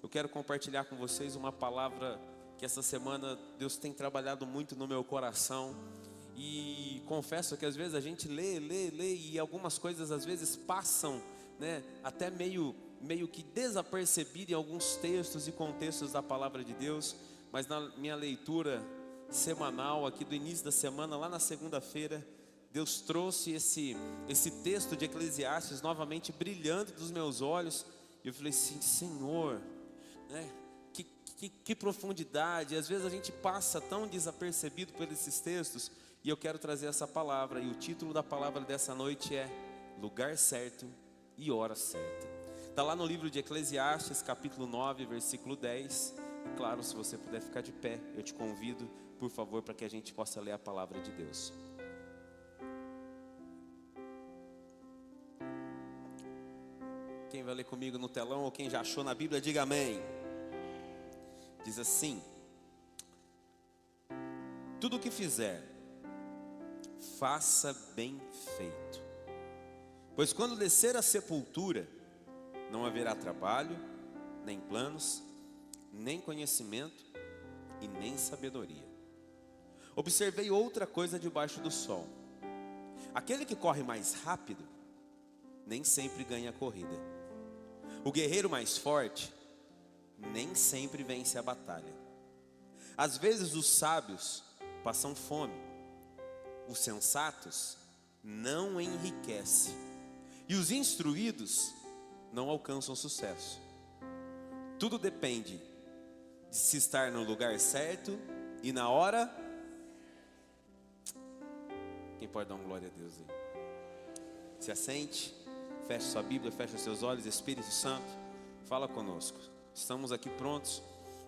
eu quero compartilhar com vocês uma palavra que essa semana Deus tem trabalhado muito no meu coração. E confesso que às vezes a gente lê e algumas coisas às vezes passam, né, até meio que desapercebido em alguns textos e contextos da palavra de Deus. Mas na minha leitura semanal aqui do início da semana, lá na segunda-feira, Deus trouxe esse texto de Eclesiastes novamente brilhando dos meus olhos. E eu falei assim: Senhor, né, que profundidade. Às vezes a gente passa tão desapercebido por esses textos. E eu quero trazer essa palavra. E o título da palavra dessa noite é Lugar Certo e Hora Certa. Está lá no livro de Eclesiastes, capítulo 9, versículo 10. E claro, se você puder ficar de pé, eu te convido, por favor, para que a gente possa ler a palavra de Deus. Quem vai ler comigo no telão ou quem já achou na Bíblia, diga amém. Diz assim: tudo o que fizer, faça bem feito, pois quando descer à sepultura, não haverá trabalho, nem planos, nem conhecimento e nem sabedoria. Observei outra coisa debaixo do sol: aquele que corre mais rápido, nem sempre ganha a corrida. O guerreiro mais forte, nem sempre vence a batalha. Às vezes os sábios passam fome, os sensatos não enriquecem, e os instruídos não alcançam sucesso. Tudo depende de se estar no lugar certo e na hora. Quem pode dar uma glória a Deus aí? Se assente, feche sua Bíblia, feche os seus olhos. Espírito Santo, fala conosco. Estamos aqui prontos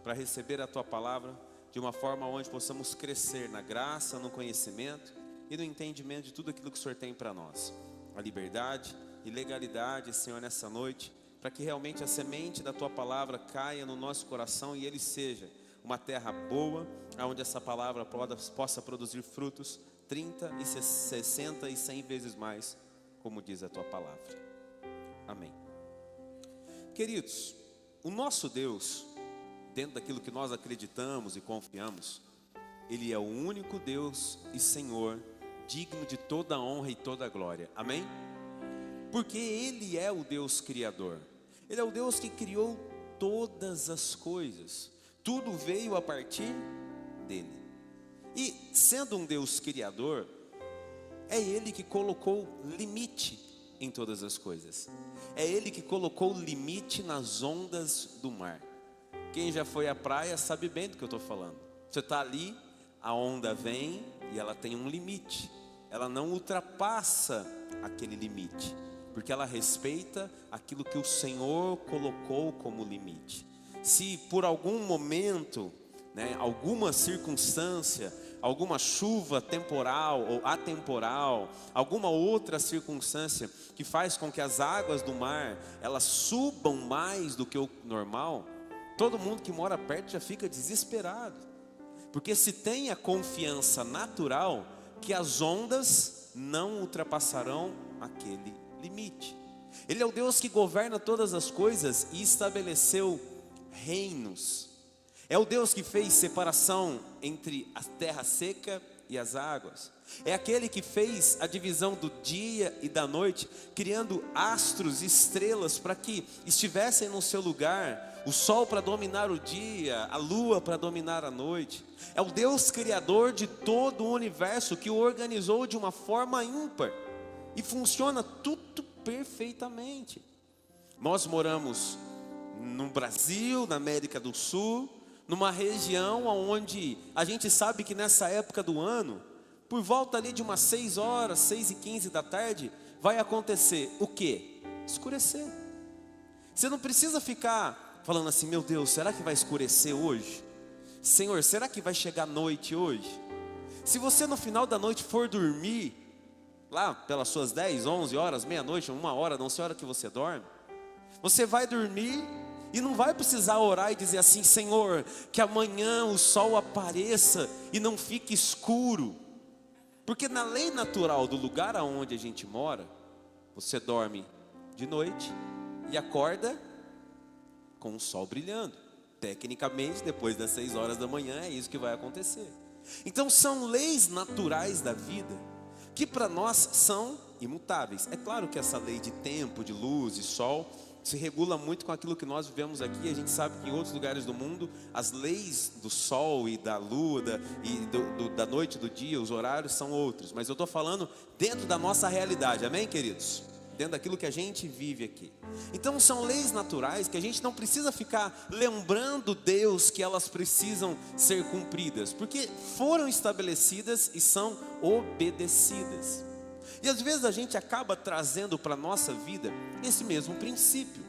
para receber a Tua palavra de uma forma onde possamos crescer na graça, no conhecimento e no entendimento de tudo aquilo que o Senhor tem para nós. A liberdade e legalidade, Senhor, nessa noite, para que realmente a semente da Tua palavra caia no nosso coração e ele seja uma terra boa, onde essa palavra possa produzir frutos 30 e 60 e 100 vezes mais, como diz a Tua palavra. Amém. Queridos, o nosso Deus, dentro daquilo que nós acreditamos e confiamos, Ele é o único Deus e Senhor, digno de toda a honra e toda a glória. Amém? Porque Ele é o Deus Criador. Ele é o Deus que criou todas as coisas. Tudo veio a partir dEle. E sendo um Deus Criador, é Ele que colocou limite em todas as coisas. É Ele que colocou limite nas ondas do mar. Quem já foi à praia sabe bem do que eu estou falando. Você está ali, a onda vem e ela tem um limite. Ela não ultrapassa aquele limite, porque ela respeita aquilo que o Senhor colocou como limite. Se por algum momento, né, alguma circunstância, alguma chuva temporal ou atemporal, alguma outra circunstância que faz com que as águas do mar elas subam mais do que o normal, todo mundo que mora perto já fica desesperado, porque se tem a confiança natural que as ondas não ultrapassarão aquele limite. Ele é o Deus que governa todas as coisas e estabeleceu reinos. É o Deus que fez separação entre a terra seca e as águas. É aquele que fez a divisão do dia e da noite, criando astros e estrelas para que estivessem no seu lugar, o sol para dominar o dia, a lua para dominar a noite. É o Deus criador de todo o universo que o organizou de uma forma ímpar e funciona tudo perfeitamente. Nós moramos no Brasil, na América do Sul, numa região onde a gente sabe que nessa época do ano, por volta ali de umas 6 horas, 6h15 da tarde, vai acontecer o quê? Escurecer. Você não precisa ficar falando assim: meu Deus, será que vai escurecer hoje? Senhor, será que vai chegar noite hoje? Se você no final da noite for dormir, lá pelas suas 10, 11 horas, meia-noite, 1 hora, não sei a hora que você dorme, você vai dormir e não vai precisar orar e dizer assim: Senhor, que amanhã o sol apareça e não fique escuro. Porque na lei natural do lugar aonde a gente mora, você dorme de noite e acorda com o sol brilhando. Tecnicamente, depois das 6 horas da manhã, é isso que vai acontecer. Então são leis naturais da vida, que para nós são imutáveis. É claro que essa lei de tempo, de luz e sol, se regula muito com aquilo que nós vivemos aqui. A gente sabe que em outros lugares do mundo, as leis do sol e da lua, da noite e do dia, os horários são outros. Mas eu estou falando dentro da nossa realidade, amém, queridos? Dentro daquilo que a gente vive aqui. Então são leis naturais que a gente não precisa ficar lembrando Deus que elas precisam ser cumpridas, porque foram estabelecidas e são obedecidas. E às vezes a gente acaba trazendo para a nossa vida esse mesmo princípio.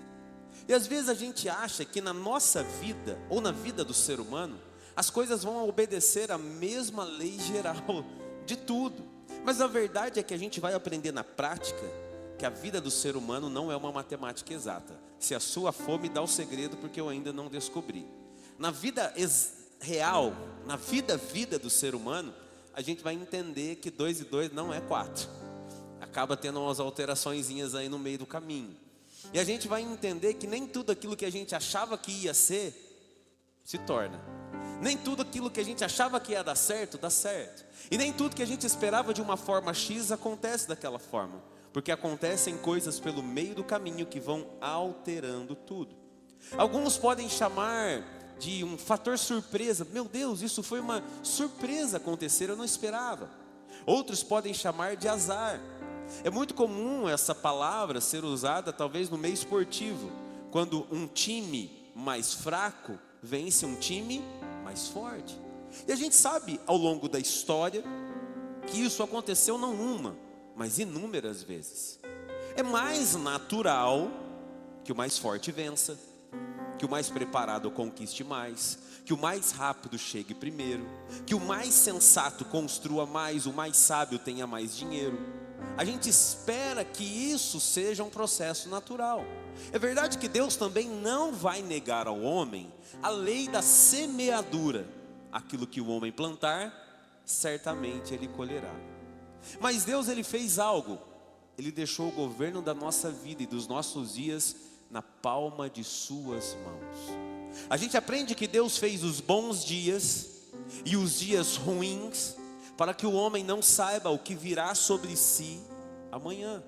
E às vezes a gente acha que na nossa vida, ou na vida do ser humano, as coisas vão obedecer a mesma lei geral de tudo. Mas a verdade é que a gente vai aprender na prática que a vida do ser humano não é uma matemática exata. Se a sua fome dá o segredo, porque eu ainda não descobri. Na vida real, na vida do ser humano, a gente vai entender que 2 e 2 não é 4. Acaba tendo umas alteraçõezinhas aí no meio do caminho. E a gente vai entender que nem tudo aquilo que a gente achava que ia ser, se torna. Nem tudo aquilo que a gente achava que ia dar certo, dá certo. E nem tudo que a gente esperava de uma forma X acontece daquela forma. Porque acontecem coisas pelo meio do caminho que vão alterando tudo. Alguns podem chamar de um fator surpresa. Meu Deus, isso foi uma surpresa acontecer, eu não esperava. Outros podem chamar de azar. É muito comum essa palavra ser usada talvez no meio esportivo, quando um time mais fraco vence um time mais forte. E a gente sabe ao longo da história que isso aconteceu não uma, mas inúmeras vezes. É mais natural que o mais forte vença, que o mais preparado conquiste mais, que o mais rápido chegue primeiro, que o mais sensato construa mais, o mais sábio tenha mais dinheiro. A gente espera que isso seja um processo natural. É verdade que Deus também não vai negar ao homem a lei da semeadura. Aquilo que o homem plantar, certamente ele colherá. Mas Deus, ele fez algo. Ele deixou o governo da nossa vida e dos nossos dias na palma de suas mãos. A gente aprende que Deus fez os bons dias e os dias ruins, para que o homem não saiba o que virá sobre si amanhã.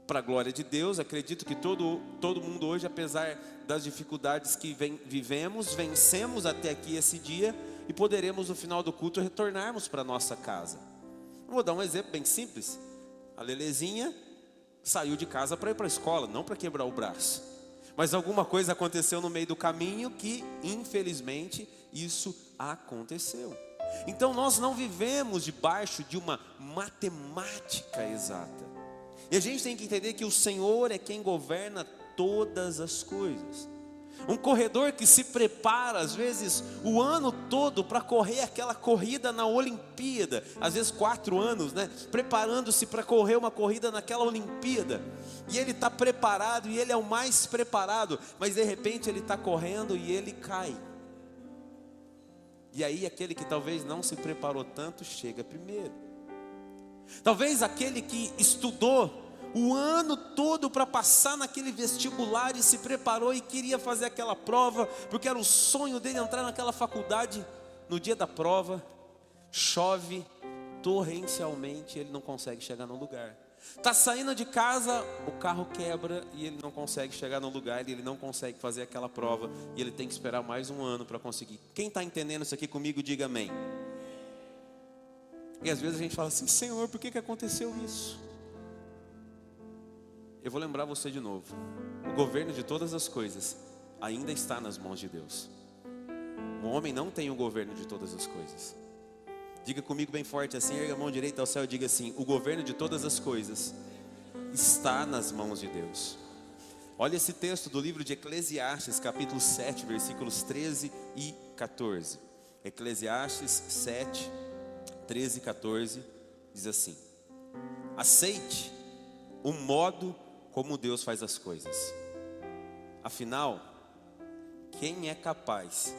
Para a glória de Deus, acredito que todo mundo hoje, apesar das dificuldades que vivemos, vencemos até aqui esse dia e poderemos no final do culto retornarmos para nossa casa. Vou dar um exemplo bem simples. A Lelezinha saiu de casa para ir para a escola, não para quebrar o braço. Mas alguma coisa aconteceu no meio do caminho que, infelizmente, isso aconteceu. Então nós não vivemos debaixo de uma matemática exata. E a gente tem que entender que o Senhor é quem governa todas as coisas. Um corredor que se prepara, às vezes, o ano todo para correr aquela corrida na Olimpíada. Às vezes 4 anos, né? Preparando-se para correr uma corrida naquela Olimpíada. E ele está preparado, e ele é o mais preparado. Mas de repente ele está correndo e ele cai. E aí aquele que talvez não se preparou tanto, chega primeiro. Talvez aquele que estudou o ano todo para passar naquele vestibular e se preparou e queria fazer aquela prova, porque era o sonho dele entrar naquela faculdade. No dia da prova, chove torrencialmente, ele não consegue chegar no lugar. Está saindo de casa, o carro quebra e ele não consegue chegar no lugar, e ele não consegue fazer aquela prova, e ele tem que esperar mais um ano para conseguir. Quem está entendendo isso aqui comigo, diga amém. E às vezes a gente fala assim: Senhor, por que aconteceu isso? Eu vou lembrar você de novo. O governo de todas as coisas ainda está nas mãos de Deus. O homem não tem o governo de todas as coisas. Diga comigo bem forte assim, erga a mão direita ao céu e diga assim: o governo de todas as coisas está nas mãos de Deus. Olha esse texto do livro de Eclesiastes, capítulo 7, versículos 13 e 14. Eclesiastes 7, 13 e 14, diz assim: aceite o modo como Deus faz as coisas. Afinal, quem é capaz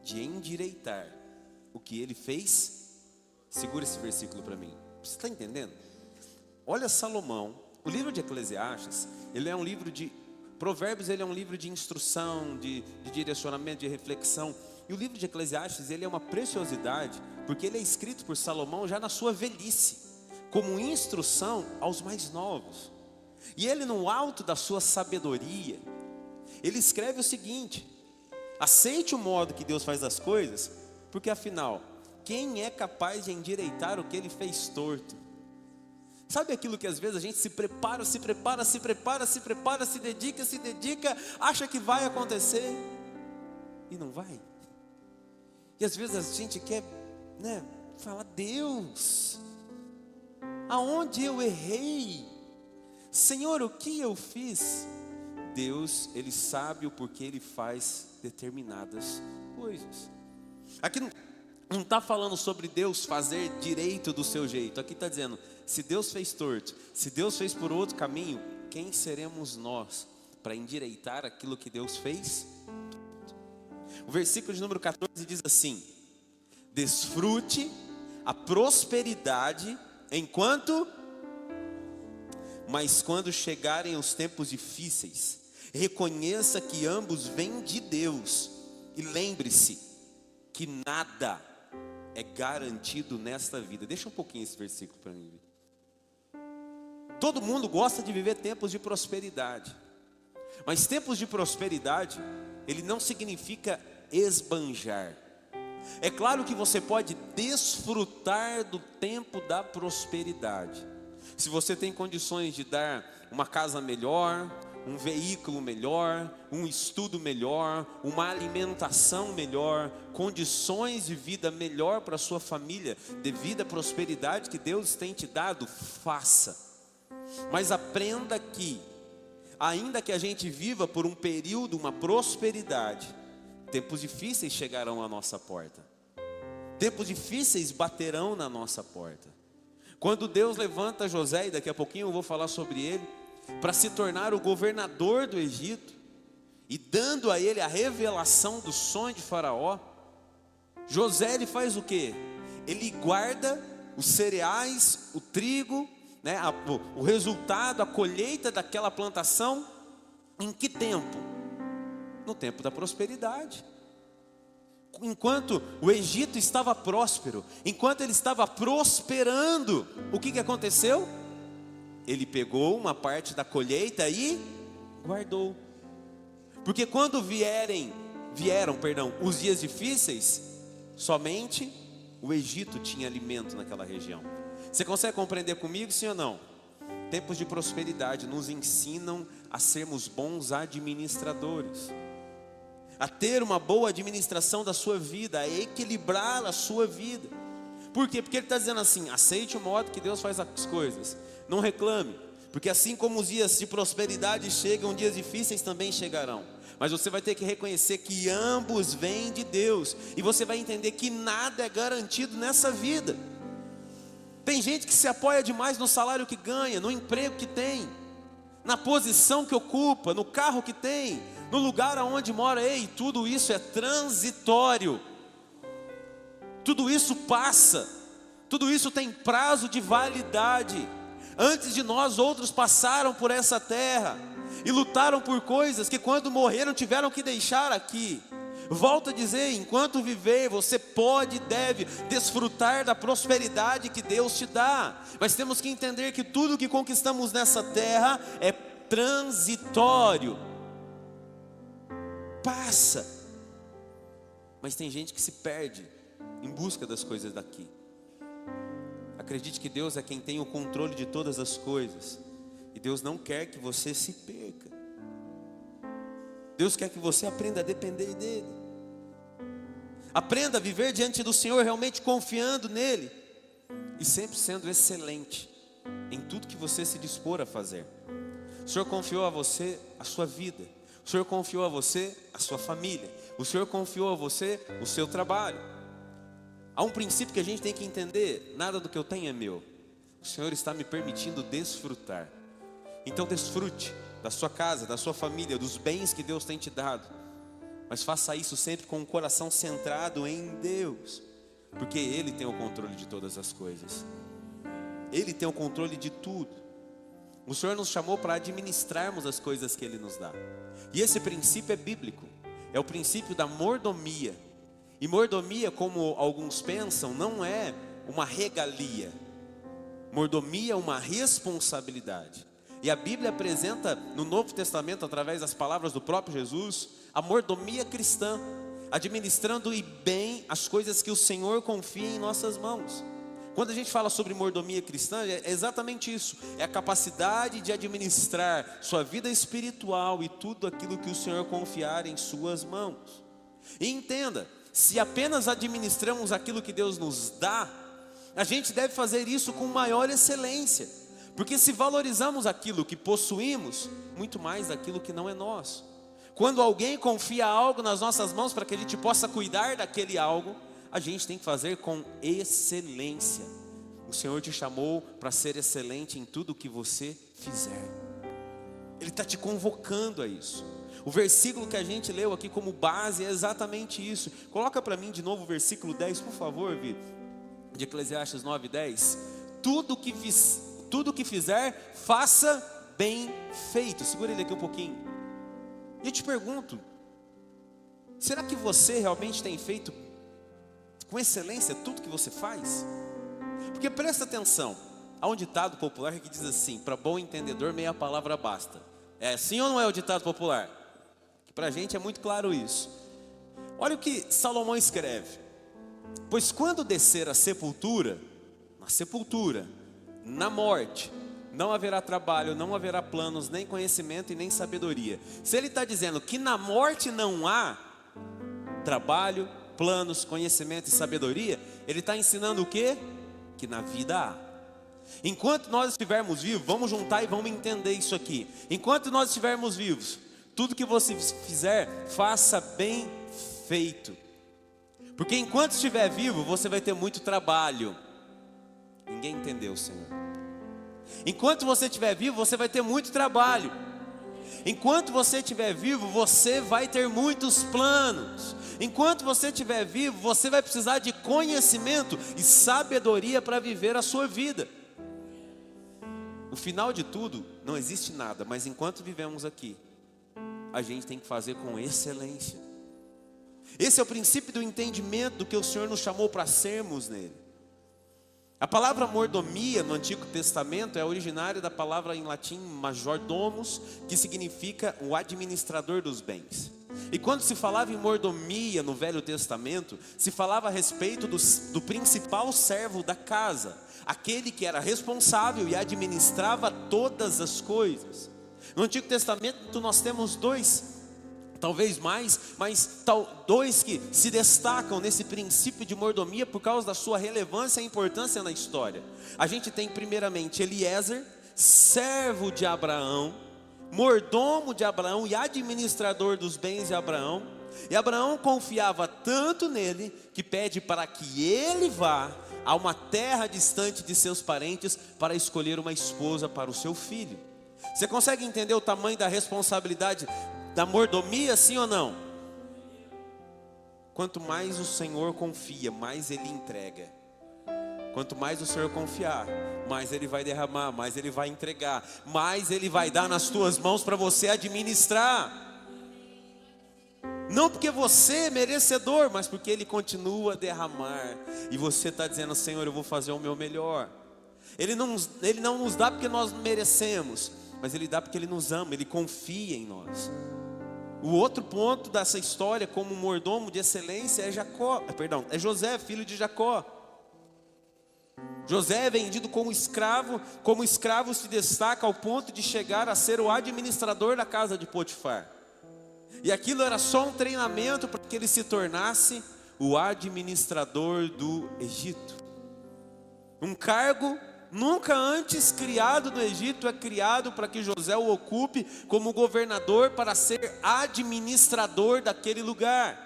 de endireitar o que ele fez? Segura esse versículo para mim. Você está entendendo? Olha Salomão. O livro de Eclesiastes, ele é um livro de Provérbios, ele é um livro de instrução, de direcionamento, de reflexão. E o livro de Eclesiastes, ele é uma preciosidade, porque ele é escrito por Salomão já na sua velhice, como instrução aos mais novos. E ele, no alto da sua sabedoria, ele escreve o seguinte: aceite o modo que Deus faz as coisas, porque afinal, quem é capaz de endireitar o que ele fez torto? Sabe aquilo que às vezes a gente se prepara, se dedica, acha que vai acontecer e não vai. E às vezes a gente quer, falar: Deus, aonde eu errei? Senhor, o que eu fiz? Deus, ele sabe o porquê ele faz determinadas coisas. Aqui não está falando sobre Deus fazer direito do seu jeito. Aqui está dizendo: se Deus fez torto, se Deus fez por outro caminho, quem seremos nós para endireitar aquilo que Deus fez? O versículo de número 14 diz assim: desfrute a prosperidade enquanto, mas quando chegarem os tempos difíceis, reconheça que ambos vêm de Deus, e lembre-se que nada é garantido nesta vida. Deixa um pouquinho esse versículo para mim. Todo mundo gosta de viver tempos de prosperidade, mas tempos de prosperidade, ele não significa esbanjar. É claro que você pode desfrutar do tempo da prosperidade. Se você tem condições de dar uma casa melhor, um veículo melhor, um estudo melhor, uma alimentação melhor, condições de vida melhor para a sua família, devido à prosperidade que Deus tem te dado, faça. Mas aprenda que, ainda que a gente viva por um período, uma prosperidade, tempos difíceis chegarão à nossa porta. Tempos difíceis baterão na nossa porta. Quando Deus levanta José, e daqui a pouquinho eu vou falar sobre ele, para se tornar o governador do Egito, e dando a ele a revelação do sonho de Faraó, José, ele faz o quê? Ele guarda os cereais, o trigo, o resultado, a colheita daquela plantação, em que tempo? No tempo da prosperidade. Enquanto o Egito estava próspero, enquanto ele estava prosperando, o que aconteceu? Ele pegou uma parte da colheita e guardou. Porque quando vieram, os dias difíceis, somente o Egito tinha alimento naquela região. Você consegue compreender comigo, sim ou não? Tempos de prosperidade nos ensinam a sermos bons administradores, a ter uma boa administração da sua vida, a equilibrar a sua vida. Por quê? Porque ele está dizendo assim: aceite o modo que Deus faz as coisas, não reclame, porque assim como os dias de prosperidade chegam, dias difíceis também chegarão. Mas você vai ter que reconhecer que ambos vêm de Deus, e você vai entender que nada é garantido nessa vida. Tem gente que se apoia demais no salário que ganha, no emprego que tem, na posição que ocupa, no carro que tem, no lugar aonde mora. Ei, tudo isso é transitório. Tudo isso passa. Tudo isso tem prazo de validade. Antes de nós, outros passaram por essa terra e lutaram por coisas que quando morreram tiveram que deixar aqui. Volto a dizer, enquanto viver, você pode e deve desfrutar da prosperidade que Deus te dá. Mas temos que entender que tudo que conquistamos nessa terra é transitório. Passa. Mas tem gente que se perde em busca das coisas daqui. Acredite que Deus é quem tem o controle de todas as coisas. E Deus não quer que você se perca. Deus quer que você aprenda a depender dEle. Aprenda a viver diante do Senhor realmente confiando nele. E sempre sendo excelente em tudo que você se dispor a fazer. O Senhor confiou a você a sua vida. O Senhor confiou a você a sua família. O Senhor confiou a você o seu trabalho. Há um princípio que a gente tem que entender: nada do que eu tenho é meu. O Senhor está me permitindo desfrutar. Então desfrute da sua casa, da sua família, dos bens que Deus tem te dado. Mas faça isso sempre com o coração centrado em Deus, porque Ele tem o controle de todas as coisas. Ele tem o controle de tudo. O Senhor nos chamou para administrarmos as coisas que Ele nos dá. E esse princípio é bíblico. É o princípio da mordomia. E mordomia, como alguns pensam, não é uma regalia. Mordomia é uma responsabilidade. E a Bíblia apresenta no Novo Testamento, através das palavras do próprio Jesus, a mordomia cristã, administrando bem as coisas que o Senhor confia em nossas mãos. Quando a gente fala sobre mordomia cristã, é exatamente isso. É a capacidade de administrar sua vida espiritual e tudo aquilo que o Senhor confiar em suas mãos. E entenda, se apenas administramos aquilo que Deus nos dá, a gente deve fazer isso com maior excelência. Porque se valorizamos aquilo que possuímos, muito mais daquilo que não é nosso. Quando alguém confia algo nas nossas mãos para que a gente possa cuidar daquele algo, a gente tem que fazer com excelência. O Senhor te chamou para ser excelente em tudo que você fizer. Ele está te convocando a isso. O versículo que a gente leu aqui como base é exatamente isso. Coloca para mim de novo o versículo 10, por favor, Vitor. De Eclesiastes 9:10. Tudo que fizer, faça bem feito. Segura ele aqui um pouquinho. E eu te pergunto, será que você realmente tem feito com excelência tudo que você faz? Porque presta atenção, há um ditado popular que diz assim: para bom entendedor meia palavra basta. É assim ou não é o ditado popular? Para a gente é muito claro isso. Olha o que Salomão escreve: pois quando descer a sepultura, na morte, não haverá trabalho, não haverá planos, nem conhecimento e nem sabedoria. Se ele está dizendo que na morte não há trabalho, planos, conhecimento e sabedoria, ele está ensinando o quê? Que na vida há. Enquanto nós estivermos vivos, vamos juntar e vamos entender isso aqui. Enquanto nós estivermos vivos, tudo que você fizer, faça bem feito. Porque enquanto estiver vivo, você vai ter muito trabalho. Ninguém entendeu, Senhor. Enquanto você estiver vivo, você vai ter muito trabalho. Enquanto você estiver vivo, você vai ter muitos planos. Enquanto você estiver vivo, você vai precisar de conhecimento e sabedoria para viver a sua vida. No final de tudo, não existe nada, mas enquanto vivemos aqui, a gente tem que fazer com excelência. Esse é o princípio do entendimento do que o Senhor nos chamou para sermos nele. A palavra mordomia no Antigo Testamento é originária da palavra em latim majordomus, que significa o administrador dos bens. E quando se falava em mordomia no Velho Testamento, se falava a respeito do principal servo da casa, aquele que era responsável e administrava todas as coisas. No Antigo Testamento nós temos dois, talvez mais, mas dois que se destacam nesse princípio de mordomia por causa da sua relevância e importância na história. A gente tem primeiramente Eliezer, servo de Abraão, mordomo de Abraão e administrador dos bens de Abraão. E Abraão confiava tanto nele que pede para que ele vá a uma terra distante de seus parentes para escolher uma esposa para o seu filho. Você consegue entender o tamanho da responsabilidade da mordomia, sim ou não? Quanto mais o Senhor confia, mais Ele entrega. Quanto mais o Senhor confiar, mais Ele vai derramar, mais Ele vai entregar, mais Ele vai dar nas tuas mãos para você administrar. Não porque você é merecedor, mas porque Ele continua a derramar. E você está dizendo: Senhor, eu vou fazer o meu melhor. Ele não nos dá porque nós merecemos, mas Ele dá porque Ele nos ama, Ele confia em nós. O outro ponto dessa história como mordomo de excelência é José, filho de Jacó. José é vendido como escravo se destaca ao ponto de chegar a ser o administrador da casa de Potifar. E aquilo era só um treinamento para que ele se tornasse o administrador do Egito. Um cargo nunca antes criado no Egito é criado para que José o ocupe como governador, para ser administrador daquele lugar.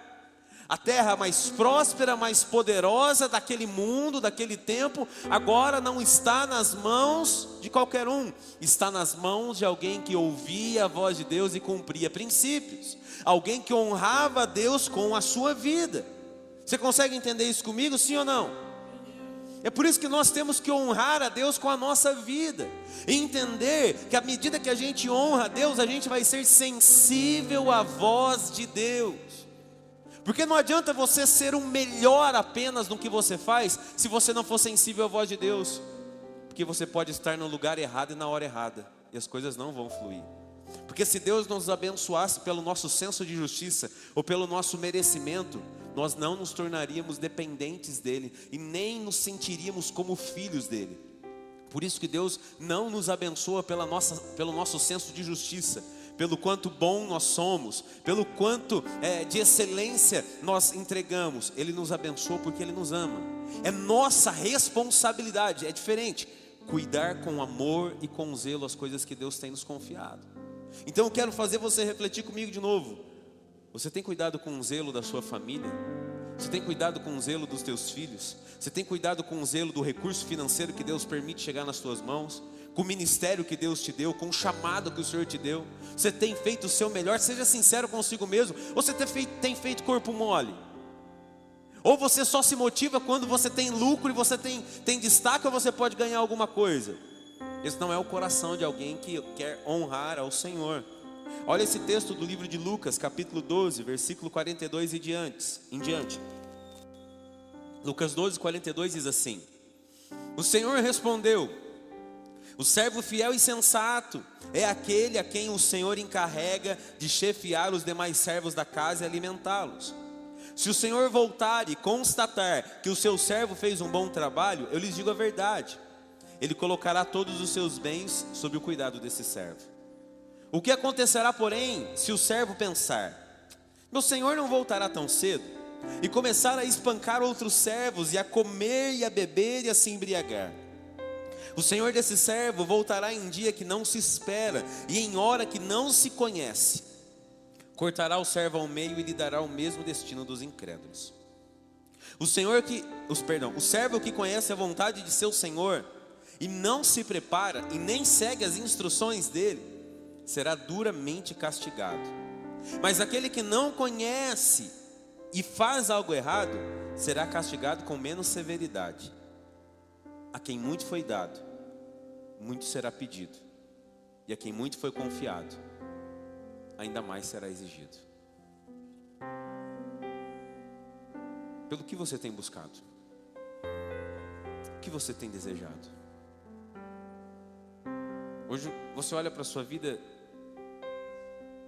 A terra mais próspera, mais poderosa daquele mundo, daquele tempo, agora não está nas mãos de qualquer um. Está nas mãos de alguém que ouvia a voz de Deus e cumpria princípios. Alguém que honrava a Deus com a sua vida. Você consegue entender isso comigo, sim ou não? É por isso que nós temos que honrar a Deus com a nossa vida, e entender que à medida que a gente honra a Deus, a gente vai ser sensível à voz de Deus. Porque não adianta você ser o melhor apenas no que você faz, se você não for sensível à voz de Deus. Porque você pode estar no lugar errado e na hora errada, e as coisas não vão fluir. Porque se Deus nos abençoasse pelo nosso senso de justiça, ou pelo nosso merecimento, nós não nos tornaríamos dependentes dEle, e nem nos sentiríamos como filhos dEle. Por isso que Deus não nos abençoa pelo nosso senso de justiça, pelo quanto bom nós somos, pelo quanto de excelência nós entregamos. Ele nos abençoa porque Ele nos ama. É nossa responsabilidade, é diferente, cuidar com amor e com zelo as coisas que Deus tem nos confiado. Então eu quero fazer você refletir comigo de novo. Você tem cuidado com o zelo da sua família? Você tem cuidado com o zelo dos teus filhos? Você tem cuidado com o zelo do recurso financeiro que Deus permite chegar nas tuas mãos? Com o ministério que Deus te deu? Com o chamado que o Senhor te deu? Você tem feito o seu melhor? Seja sincero consigo mesmo. Ou você tem feito corpo mole? Ou você só se motiva quando você tem lucro e você tem destaque, ou você pode ganhar alguma coisa? Esse não é o coração de alguém que quer honrar ao Senhor. Olha esse texto do livro de Lucas, capítulo 12, versículo 42 em diante. Lucas 12, 42 diz assim: o Senhor respondeu: o servo fiel e sensato é aquele a quem o Senhor encarrega de chefiar os demais servos da casa e alimentá-los. Se o Senhor voltar e constatar que o seu servo fez um bom trabalho, eu lhes digo a verdade, Ele colocará todos os seus bens sob o cuidado desse servo. O que acontecerá, porém, se o servo pensar: meu senhor não voltará tão cedo, e começar a espancar outros servos, e a comer e a beber e a se embriagar? O senhor desse servo voltará em dia que não se espera, e em hora que não se conhece. Cortará o servo ao meio e lhe dará o mesmo destino dos incrédulos. O servo que conhece a vontade de seu senhor, e não se prepara, e nem segue as instruções dele, será duramente castigado. Mas aquele que não conhece e faz algo errado, será castigado com menos severidade. A quem muito foi dado, muito será pedido, e a quem muito foi confiado, ainda mais será exigido. Pelo que você tem buscado? O que você tem desejado? Hoje você olha para a sua vida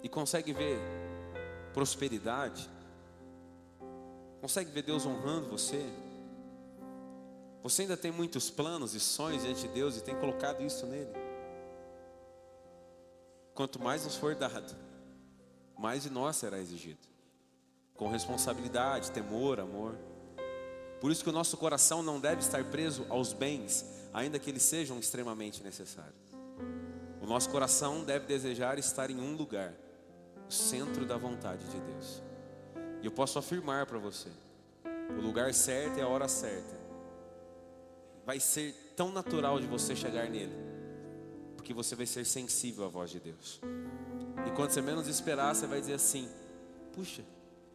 e consegue ver prosperidade? Consegue ver Deus honrando você? Você ainda tem muitos planos e sonhos diante de Deus e tem colocado isso nele? Quanto mais nos for dado, mais de nós será exigido, com responsabilidade, temor, amor. Por isso que o nosso coração não deve estar preso aos bens, ainda que eles sejam extremamente necessários. O nosso coração deve desejar estar em um lugar, o centro da vontade de Deus. E eu posso afirmar para você, o lugar certo e a hora certa vai ser tão natural de você chegar nele, porque você vai ser sensível à voz de Deus. E quando você menos esperar, você vai dizer assim: puxa,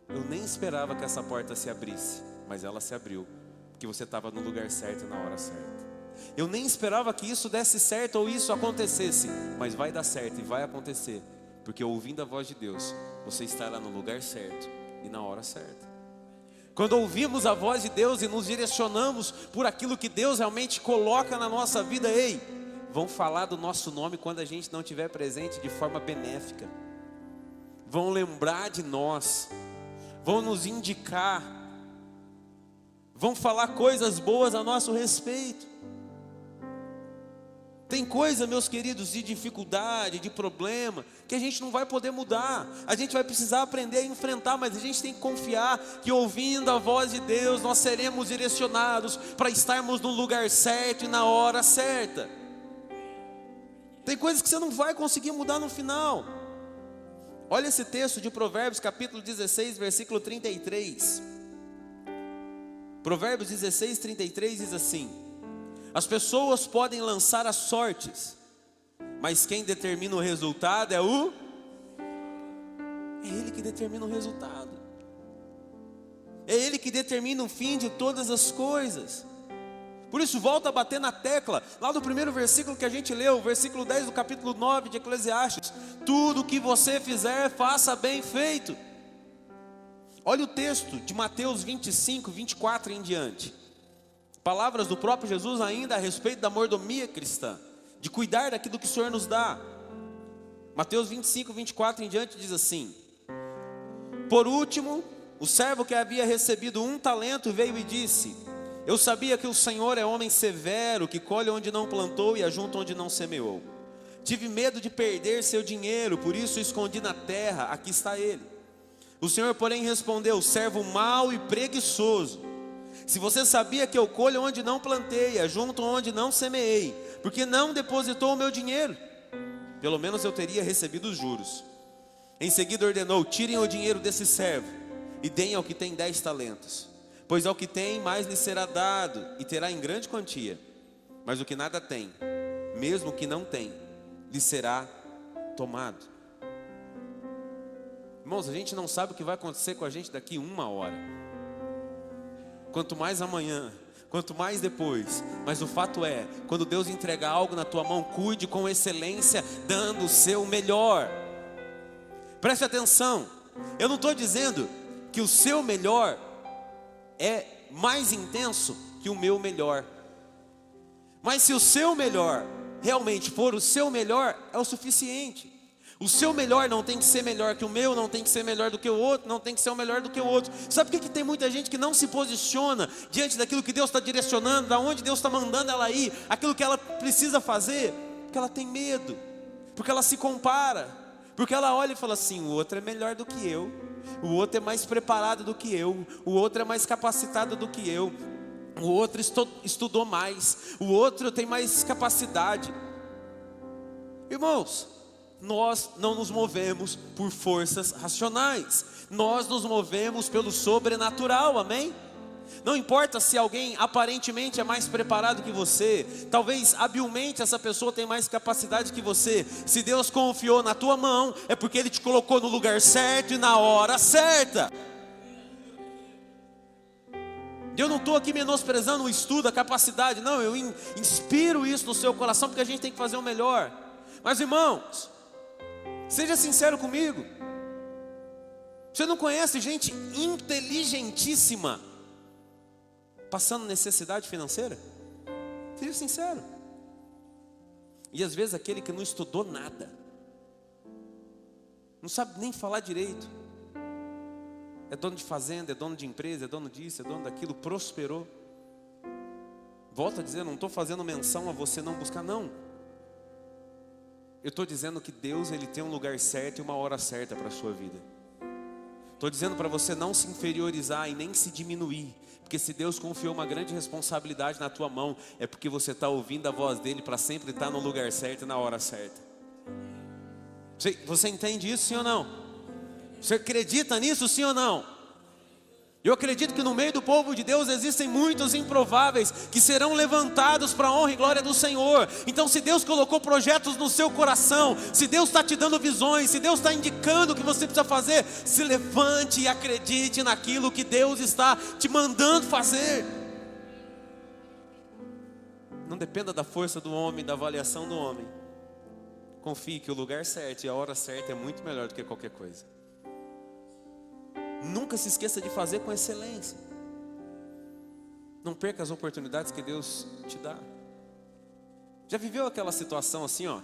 eu nem esperava que essa porta se abrisse, mas ela se abriu, porque você estava no lugar certo e na hora certa. Eu nem esperava que isso desse certo ou isso acontecesse, mas vai dar certo e vai acontecer, porque ouvindo a voz de Deus, você estará no lugar certo e na hora certa. Quando ouvimos a voz de Deus e nos direcionamos por aquilo que Deus realmente coloca na nossa vida, ei, vão falar do nosso nome quando a gente não estiver presente de forma benéfica. Vão lembrar de nós, vão nos indicar, vão falar coisas boas a nosso respeito. Tem coisa, meus queridos, de dificuldade, de problema, que a gente não vai poder mudar. A gente vai precisar aprender a enfrentar, mas a gente tem que confiar que ouvindo a voz de Deus, nós seremos direcionados para estarmos no lugar certo e na hora certa. Tem coisas que você não vai conseguir mudar no final. Olha esse texto de Provérbios, capítulo 16, versículo 33. Provérbios 16, 33 diz assim: as pessoas podem lançar as sortes, mas quem determina o resultado é Ele que determina o resultado. É Ele que determina o fim de todas as coisas. Por isso volta a bater na tecla, lá do primeiro versículo que a gente leu, versículo 10 do capítulo 9 de Eclesiastes: tudo que você fizer, faça bem feito. Olha o texto de Mateus 25, 24 em diante. Palavras do próprio Jesus ainda a respeito da mordomia cristã, de cuidar daquilo que o Senhor nos dá. Mateus 25, 24 em diante diz assim: por último, o servo que havia recebido 1 talento veio e disse: eu sabia que o Senhor é homem severo, que colhe onde não plantou e ajunta onde não semeou. Tive medo de perder seu dinheiro, por isso o escondi na terra, aqui está ele. O Senhor, porém, respondeu: servo mau e preguiçoso, se você sabia que eu colho onde não plantei e ajunto onde não semeei, por que não depositou o meu dinheiro? Pelo menos eu teria recebido os juros. Em seguida ordenou: tirem o dinheiro desse servo e deem ao que tem 10 talentos. Pois ao que tem, mais lhe será dado, e terá em grande quantia. Mas o que nada tem, mesmo o que não tem, lhe será tomado. Irmãos, a gente não sabe o que vai acontecer com a gente daqui 1 hora. Quanto mais amanhã, quanto mais depois. Mas o fato é, quando Deus entregar algo na tua mão, cuide com excelência, dando o seu melhor. Preste atenção, eu não estou dizendo que o seu melhor é mais intenso que o meu melhor. Mas se o seu melhor realmente for o seu melhor, é o suficiente. O seu melhor não tem que ser melhor que o meu, não tem que ser melhor do que o outro, não tem que ser o melhor do que o outro. Sabe por que tem muita gente que não se posiciona diante daquilo que Deus está direcionando, da onde Deus está mandando ela ir, aquilo que ela precisa fazer? Porque ela tem medo, porque ela se compara, porque ela olha e fala assim: o outro é melhor do que eu, o outro é mais preparado do que eu, o outro é mais capacitado do que eu, o outro estudou mais, o outro tem mais capacidade. Irmãos, nós não nos movemos por forças racionais, nós nos movemos pelo sobrenatural, amém? Não importa se alguém aparentemente é mais preparado que você, talvez habilmente essa pessoa tem mais capacidade que você. Se Deus confiou na tua mão, é porque Ele te colocou no lugar certo e na hora certa. Eu não estou aqui menosprezando o estudo, a capacidade, não, eu inspiro isso no seu coração, porque a gente tem que fazer o melhor. Mas irmãos, seja sincero comigo, você não conhece gente inteligentíssima passando necessidade financeira? Seja sincero. E às vezes aquele que não estudou nada, não sabe nem falar direito, é dono de fazenda, é dono de empresa, é dono disso, é dono daquilo, prosperou. Volto a dizer, não estou fazendo menção a você não buscar, não. Eu estou dizendo que Deus, Ele tem um lugar certo e uma hora certa para a sua vida. Estou dizendo para você não se inferiorizar e nem se diminuir, porque se Deus confiou uma grande responsabilidade na tua mão, é porque você está ouvindo a voz dEle para sempre estar no lugar certo e na hora certa. Você entende isso, sim ou não? Você acredita nisso, sim ou não? Eu acredito que no meio do povo de Deus existem muitos improváveis que serão levantados para a honra e glória do Senhor. Então, se Deus colocou projetos no seu coração, se Deus está te dando visões, se Deus está indicando o que você precisa fazer, se levante e acredite naquilo que Deus está te mandando fazer. Não dependa da força do homem, da avaliação do homem. Confie que o lugar certo e a hora certa é muito melhor do que qualquer coisa. Nunca se esqueça de fazer com excelência. Não perca as oportunidades que Deus te dá. Já viveu aquela situação assim, ó,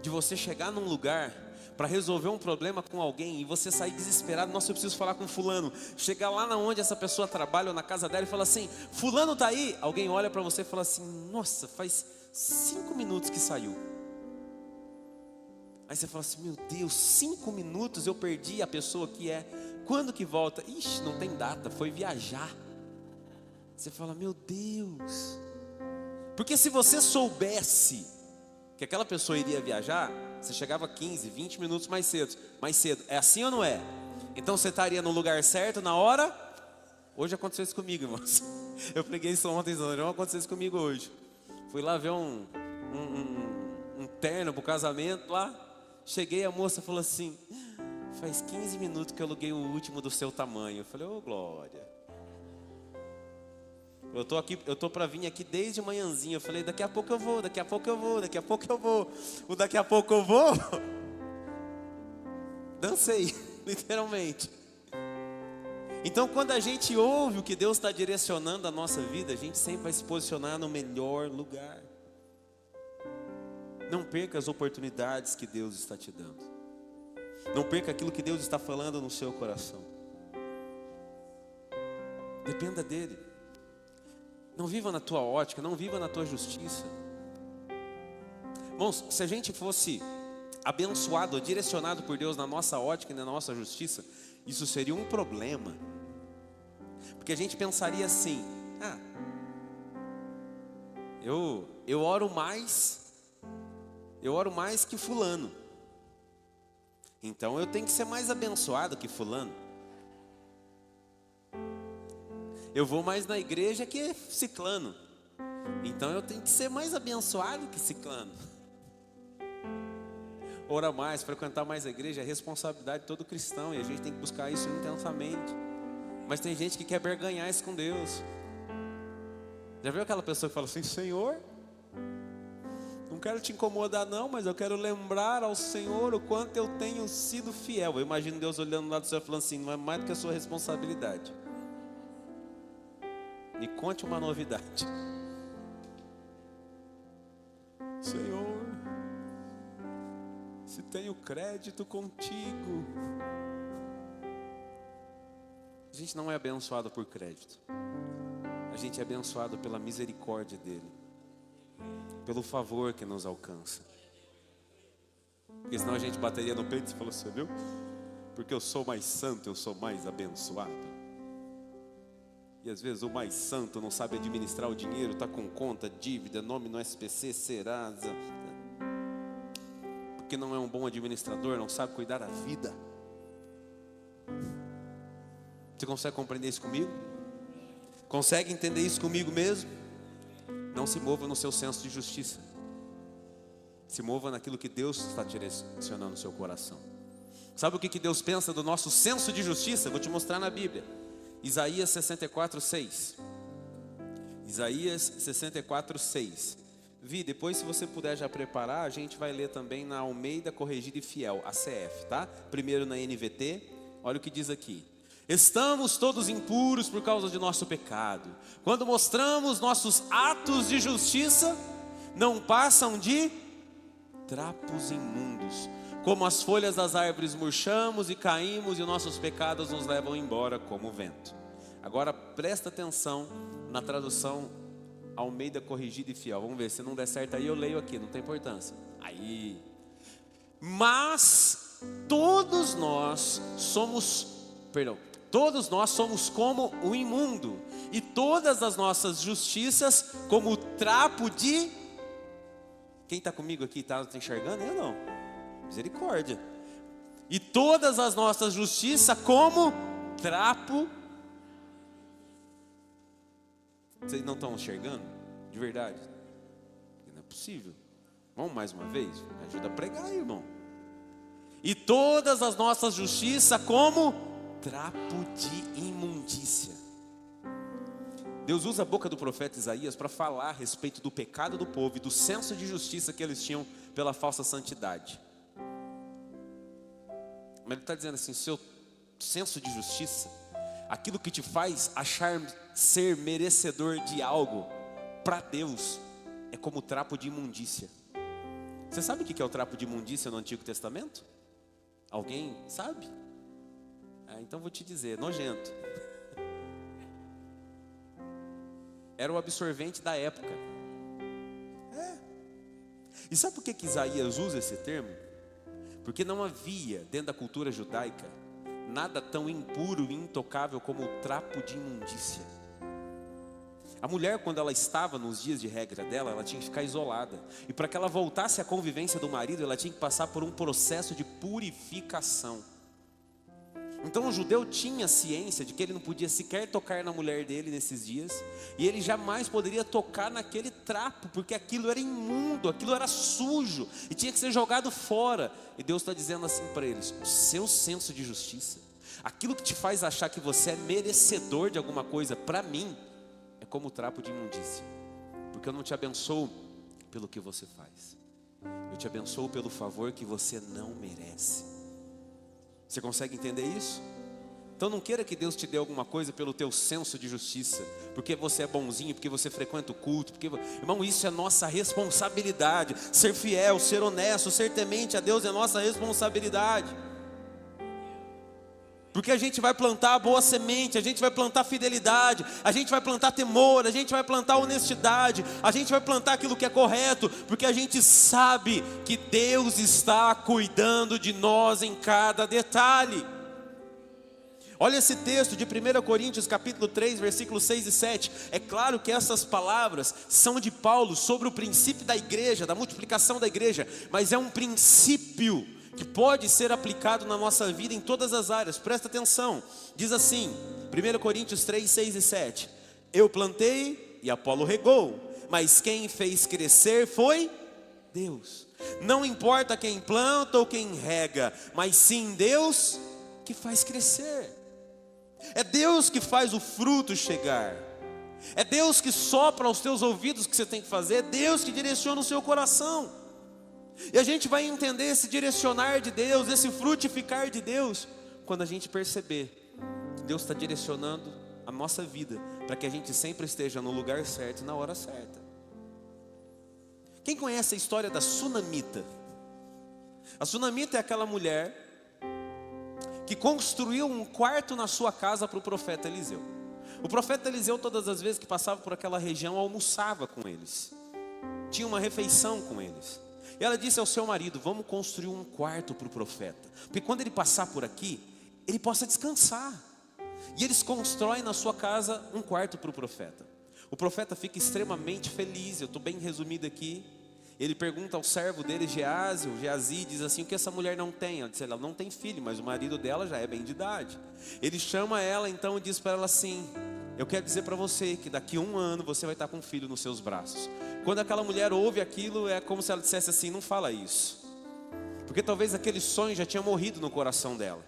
de você chegar num lugar para resolver um problema com alguém e você sair desesperado? Nossa, eu preciso falar com fulano. Chegar lá na onde essa pessoa trabalha ou na casa dela e falar assim: fulano tá aí? Alguém olha para você e fala assim: nossa, faz 5 minutos que saiu. Aí você fala assim: meu Deus, 5 minutos eu perdi a pessoa que é. Quando que volta? Ixi, não tem data, foi viajar. Você fala: meu Deus. Porque se você soubesse que aquela pessoa iria viajar, você chegava 15, 20 minutos mais cedo. É assim ou não é? Então você estaria no lugar certo, na hora. Hoje aconteceu isso comigo, irmãos. Eu preguei isso ontem, não aconteceu isso comigo hoje. Fui lá ver um terno para o casamento lá. Cheguei, a moça falou assim: faz 15 minutos que eu aluguei o último do seu tamanho. Eu falei: ô glória. Eu tô para vir aqui desde manhãzinha. Eu falei, daqui a pouco eu vou, daqui a pouco eu vou, daqui a pouco eu vou. O daqui a pouco eu vou. Dancei, literalmente. Então, quando a gente ouve o que Deus está direcionando a nossa vida, a gente sempre vai se posicionar no melhor lugar. Não perca as oportunidades que Deus está te dando. Não perca aquilo que Deus está falando no seu coração. Dependa dele. Não viva na tua ótica, não viva na tua justiça. Irmãos, se a gente fosse abençoado, direcionado por Deus na nossa ótica e na nossa justiça, isso seria um problema. Porque a gente pensaria assim, eu oro mais que fulano. Então eu tenho que ser mais abençoado que fulano. Eu vou mais na igreja que ciclano. Então eu tenho que ser mais abençoado que ciclano. Orar mais, frequentar mais a igreja é responsabilidade de todo cristão. E a gente tem que buscar isso intensamente. Mas tem gente que quer barganhar isso com Deus. Já viu aquela pessoa que fala assim, Senhor, não quero te incomodar não, mas eu quero lembrar ao Senhor o quanto eu tenho sido fiel. Eu imagino Deus olhando lá do céu e falando assim, não é mais do que a sua responsabilidade. Me conte uma novidade. Senhor, se tenho crédito contigo. A gente não é abençoado por crédito. A gente é abençoado pela misericórdia dele. Pelo favor que nos alcança. Porque senão a gente bateria no peito e falaria, você viu? Porque eu sou mais santo, eu sou mais abençoado. E às vezes o mais santo não sabe administrar o dinheiro, está com conta, dívida, nome no SPC, Serasa. Porque não é um bom administrador, não sabe cuidar da vida. Você consegue compreender isso comigo? Consegue entender isso comigo mesmo? Não se mova no seu senso de justiça. Se mova naquilo que Deus está direcionando no seu coração. Sabe o que Deus pensa do nosso senso de justiça? Vou te mostrar na Bíblia. Isaías 64:6. Isaías 64:6. Vi, depois se você puder já preparar, a gente vai ler também na Almeida Corrigida e Fiel, ACF, tá? Primeiro na NVT, olha o que diz aqui. Estamos todos impuros por causa de nosso pecado. Quando mostramos nossos atos de justiça, não passam de trapos imundos. Como as folhas das árvores murchamos e caímos, e nossos pecados nos levam embora como o vento. Agora presta atenção na tradução Almeida Corrigida e Fiel. Vamos ver, se não der certo aí eu leio aqui, não tem importância. Aí. Mas todos nós somos como o imundo, e todas as nossas justiças como o trapo de... Quem está comigo aqui, está enxergando? Eu não. Misericórdia. E todas as nossas justiças como trapo. Vocês não estão enxergando? De verdade? Não é possível. Vamos mais uma vez? Me ajuda a pregar, irmão. E todas as nossas justiças como trapo de imundícia. Deus usa a boca do profeta Isaías para falar a respeito do pecado do povo e do senso de justiça que eles tinham pela falsa santidade. Mas ele está dizendo assim, seu senso de justiça, aquilo que te faz achar ser merecedor de algo, para Deus, é como trapo de imundícia. Você sabe o que é o trapo de imundícia no Antigo Testamento? Alguém sabe? Então vou te dizer, nojento. Era o absorvente da época. E sabe por que Isaías usa esse termo? Porque não havia, dentro da cultura judaica, nada tão impuro e intocável como o trapo de imundícia. A mulher, quando ela estava nos dias de regra dela, ela tinha que ficar isolada. E para que ela voltasse à convivência do marido, ela tinha que passar por um processo de purificação. Então o judeu tinha ciência de que ele não podia sequer tocar na mulher dele nesses dias. E ele jamais poderia tocar naquele trapo, porque aquilo era imundo, aquilo era sujo. E tinha que ser jogado fora. E Deus está dizendo assim para eles, o seu senso de justiça, aquilo que te faz achar que você é merecedor de alguma coisa, para mim, é como trapo de imundícia, porque eu não te abençoo pelo que você faz, eu te abençoo pelo favor que você não merece. Você consegue entender isso? Então não queira que Deus te dê alguma coisa pelo teu senso de justiça, porque você é bonzinho, porque você frequenta o culto, porque... Irmão, isso é nossa responsabilidade. Ser fiel, ser honesto, ser temente a Deus é nossa responsabilidade. Porque a gente vai plantar a boa semente, a gente vai plantar fidelidade, a gente vai plantar temor, a gente vai plantar honestidade, a gente vai plantar aquilo que é correto, porque a gente sabe que Deus está cuidando de nós em cada detalhe. Olha esse texto de 1 Coríntios capítulo 3, versículos 6 e 7. É claro que essas palavras são de Paulo sobre o princípio da igreja, da multiplicação da igreja, mas é um princípio que pode ser aplicado na nossa vida em todas as áreas. Presta atenção, diz assim, 1 Coríntios 3, 6 e 7. Eu plantei e Apolo regou, mas quem fez crescer foi Deus. Não importa quem planta ou quem rega, mas sim Deus que faz crescer. É Deus que faz o fruto chegar. É Deus que sopra aos teus ouvidos o que você tem que fazer. É Deus que direciona o seu coração. E a gente vai entender esse direcionar de Deus, esse frutificar de Deus, quando a gente perceber que Deus está direcionando a nossa vida, para que a gente sempre esteja no lugar certo e na hora certa. Quem conhece a história da Sunamita? A Sunamita é aquela mulher que construiu um quarto na sua casa para o profeta Eliseu. O profeta Eliseu, todas as vezes que passava por aquela região, almoçava com eles, tinha uma refeição com eles. E ela disse ao seu marido: vamos construir um quarto para o profeta, porque quando ele passar por aqui, ele possa descansar. E eles constroem na sua casa um quarto para o profeta. O profeta fica extremamente feliz. Eu estou bem resumido aqui. Ele pergunta ao servo dele, Geazi, diz assim: o que essa mulher não tem? Ela diz: ela não tem filho, mas o marido dela já é bem de idade. Ele chama ela então e diz para ela assim: eu quero dizer para você que daqui a 1 ano você vai estar com um filho nos seus braços. Quando aquela mulher ouve aquilo, é como se ela dissesse assim: não fala isso, porque talvez aquele sonho já tinha morrido no coração dela,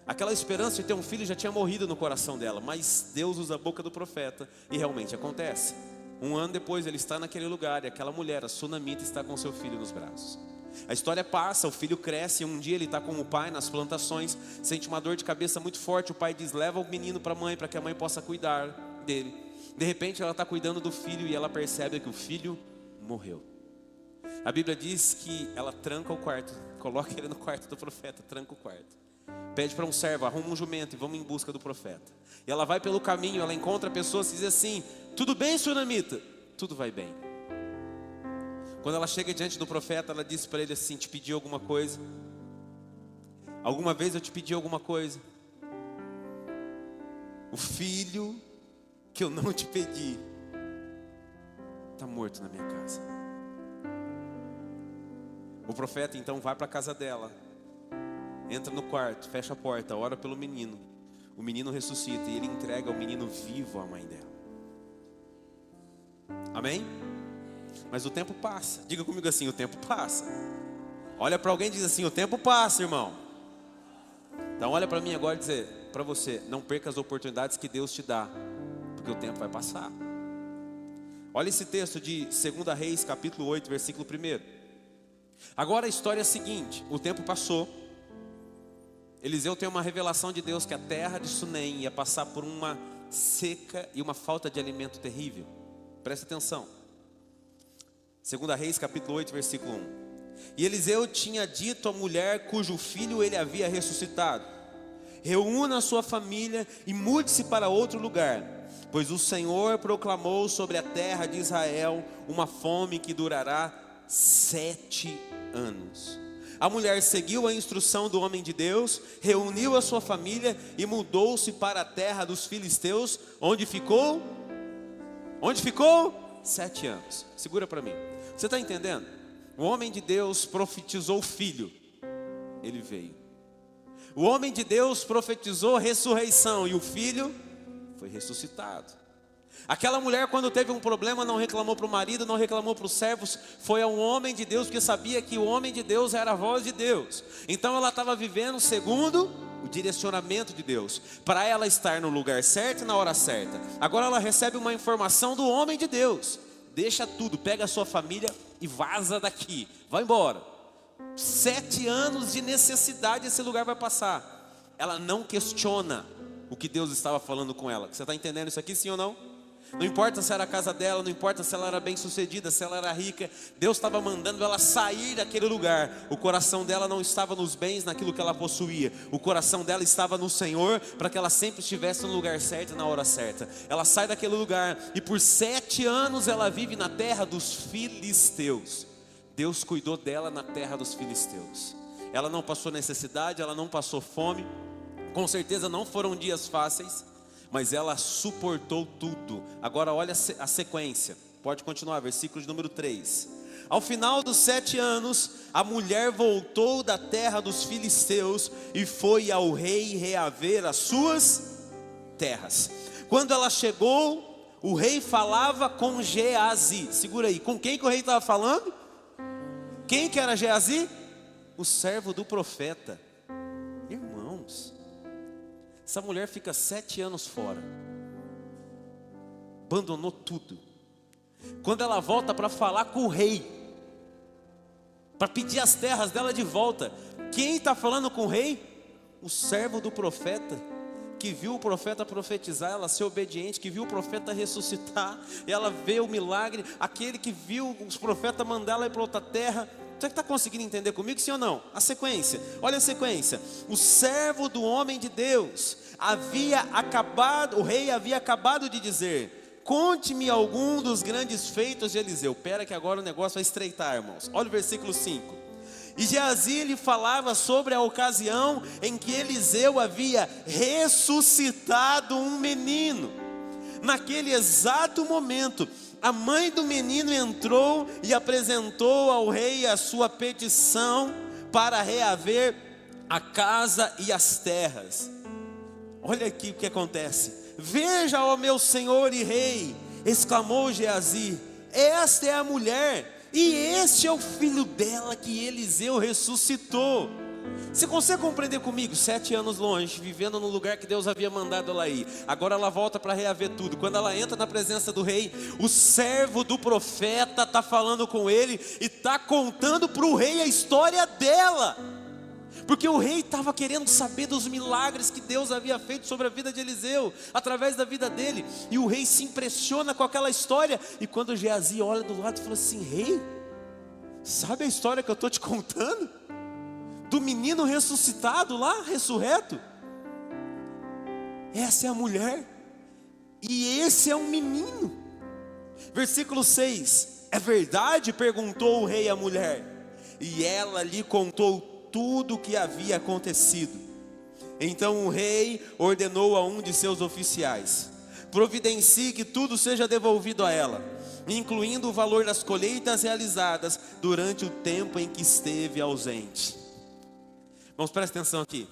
aquela esperança de ter um filho já tinha morrido no coração dela. Mas Deus usa a boca do profeta e realmente acontece. 1 ano depois ele está naquele lugar e aquela mulher, a Sunamita, está com seu filho nos braços. A história passa, o filho cresce e um dia ele está com o pai nas plantações, sente uma dor de cabeça muito forte. O pai diz: leva o menino para a mãe, para que a mãe possa cuidar dele. De repente ela está cuidando do filho e ela percebe que o filho morreu. A Bíblia diz que ela tranca o quarto, coloca ele no quarto do profeta, tranca o quarto, pede para um servo: arruma um jumento e vamos em busca do profeta. E ela vai pelo caminho, ela encontra pessoas e diz assim: tudo bem, Sunamita? Tudo vai bem. Quando ela chega diante do profeta, ela disse para ele assim: te pedi alguma coisa? Alguma vez eu te pedi alguma coisa? O filho que eu não te pedi está morto na minha casa. O profeta então vai para a casa dela, entra no quarto, fecha a porta, ora pelo menino. O menino ressuscita e ele entrega o menino vivo à mãe dela. Amém? Mas o tempo passa. Diga comigo assim: o tempo passa. Olha para alguém e diz assim: o tempo passa, irmão. Então olha para mim agora e dizer para você: não perca as oportunidades que Deus te dá, porque o tempo vai passar. Olha esse texto de 2 Reis capítulo 8, versículo 1. Agora a história é a seguinte: o tempo passou. Eliseu tem uma revelação de Deus que a terra de Sunem ia passar por uma seca e uma falta de alimento terrível. Presta atenção. 2 Reis capítulo 8, versículo 1. E Eliseu tinha dito à mulher cujo filho ele havia ressuscitado: reúna a sua família e mude-se para outro lugar, pois o Senhor proclamou sobre a terra de Israel uma fome que durará 7 anos. A mulher seguiu a instrução do homem de Deus, reuniu a sua família e mudou-se para a terra dos filisteus, onde ficou? 7 anos. Segura para mim. Você está entendendo? O homem de Deus profetizou o filho, ele veio. O homem de Deus profetizou ressurreição e o filho foi ressuscitado. Aquela mulher, quando teve um problema, não reclamou para o marido, não reclamou para os servos, foi a um homem de Deus, porque sabia que o homem de Deus era a voz de Deus. Então ela estava vivendo segundo o direcionamento de Deus, para ela estar no lugar certo e na hora certa. Agora ela recebe uma informação do homem de Deus: deixa tudo, pega a sua família e vaza daqui, vai embora. 7 anos de necessidade esse lugar vai passar. Ela não questiona o que Deus estava falando com ela. Você está entendendo isso aqui, sim ou não? Não importa se era a casa dela, não importa se ela era bem sucedida, se ela era rica, Deus estava mandando ela sair daquele lugar. O coração dela não estava nos bens, naquilo que ela possuía. O coração dela estava no Senhor, para que ela sempre estivesse no lugar certo e na hora certa. Ela sai daquele lugar e por 7 anos ela vive na terra dos filisteus. Deus cuidou dela na terra dos filisteus. Ela não passou necessidade, ela não passou fome. Com certeza não foram dias fáceis, mas ela suportou tudo. Agora olha a sequência, pode continuar, versículo de número 3. Ao final dos 7 anos, a mulher voltou da terra dos filisteus e foi ao rei reaver as suas terras. Quando ela chegou, o rei falava com Geazi. Segura aí, com quem que o rei estava falando? Quem que era Geazi? O servo do profeta. Irmãos, essa mulher fica 7 anos fora, abandonou tudo. Quando ela volta para falar com o rei, para pedir as terras dela de volta, quem está falando com o rei? O servo do profeta, que viu o profeta profetizar, ela ser obediente, que viu o profeta ressuscitar, e ela vê o milagre, aquele que viu os profetas mandar ela ir para outra terra. Você está conseguindo entender comigo, sim ou não? A sequência, olha a sequência. O servo do homem de Deus havia acabado, o rei havia acabado de dizer: conte-me algum dos grandes feitos de Eliseu. Pera que agora o negócio vai estreitar, irmãos. Olha o versículo 5. E Geazi lhe falava sobre a ocasião em que Eliseu havia ressuscitado um menino. Naquele exato momento, a mãe do menino entrou e apresentou ao rei a sua petição para reaver a casa e as terras. Olha aqui o que acontece. Veja, ó meu senhor e rei, exclamou Geazi, esta é a mulher, e este é o filho dela que Eliseu ressuscitou. Você consegue compreender comigo? 7 anos longe, vivendo no lugar que Deus havia mandado ela ir. Agora ela volta para reaver tudo. Quando ela entra na presença do rei, o servo do profeta está falando com ele e está contando para o rei a história dela. Porque o rei estava querendo saber dos milagres que Deus havia feito sobre a vida de Eliseu, através da vida dele. E o rei se impressiona com aquela história. E quando Geazi olha do lado e fala assim: rei, sabe a história que eu estou te contando? Do menino ressuscitado lá, ressurreto? Essa é a mulher, e esse é um menino. Versículo 6, é verdade? Perguntou o rei à mulher, e ela lhe contou tudo o que havia acontecido. Então o rei ordenou a um de seus oficiais: providencie que tudo seja devolvido a ela, incluindo o valor das colheitas realizadas durante o tempo em que esteve ausente. Vamos, presta atenção aqui.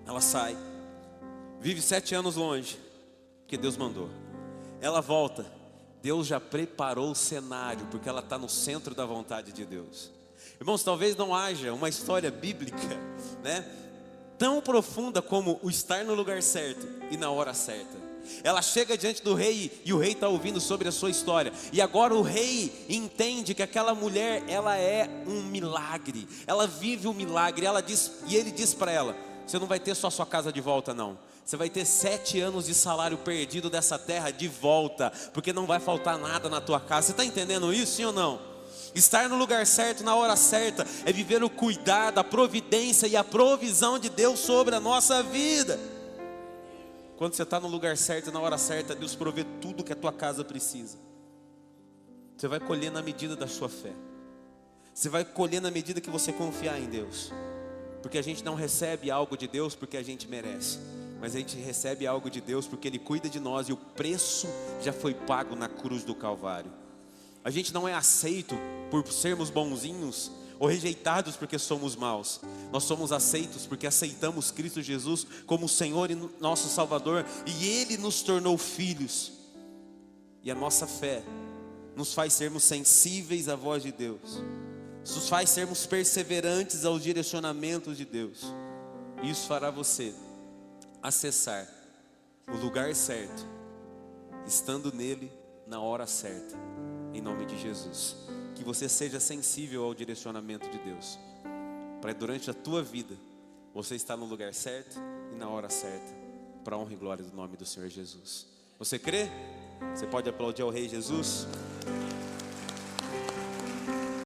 Ela sai, vive 7 anos longe, porque Deus mandou. Ela volta, Deus já preparou o cenário, porque ela está no centro da vontade de Deus. Irmãos, talvez não haja uma história bíblica, né, tão profunda como o estar no lugar certo e na hora certa. Ela chega diante do rei e o rei está ouvindo sobre a sua história. E agora o rei entende que aquela mulher, ela é um milagre. Ela vive um milagre. Ela diz, e ele diz para ela: você não vai ter só sua casa de volta, não. Você vai ter 7 anos de salário perdido dessa terra de volta, porque não vai faltar nada na tua casa. Você está entendendo isso, sim ou não? Estar no lugar certo, na hora certa, é viver o cuidado, a providência e a provisão de Deus sobre a nossa vida. Quando você está no lugar certo, na hora certa, Deus provê tudo que a tua casa precisa. Você vai colher na medida da sua fé. Você vai colher na medida que você confiar em Deus. Porque a gente não recebe algo de Deus porque a gente merece, mas a gente recebe algo de Deus porque Ele cuida de nós e o preço já foi pago na cruz do Calvário. A gente não é aceito por sermos bonzinhos ou rejeitados porque somos maus. Nós somos aceitos porque aceitamos Cristo Jesus como Senhor e nosso Salvador, e Ele nos tornou filhos. E a nossa fé nos faz sermos sensíveis à voz de Deus, nos faz sermos perseverantes aos direcionamentos de Deus. E isso fará você acessar o lugar certo, estando nele na hora certa, em nome de Jesus. Que você seja sensível ao direcionamento de Deus, para durante a tua vida você estar no lugar certo e na hora certa, para a honra e glória do nome do Senhor Jesus. Você crê? Você pode aplaudir ao Rei Jesus?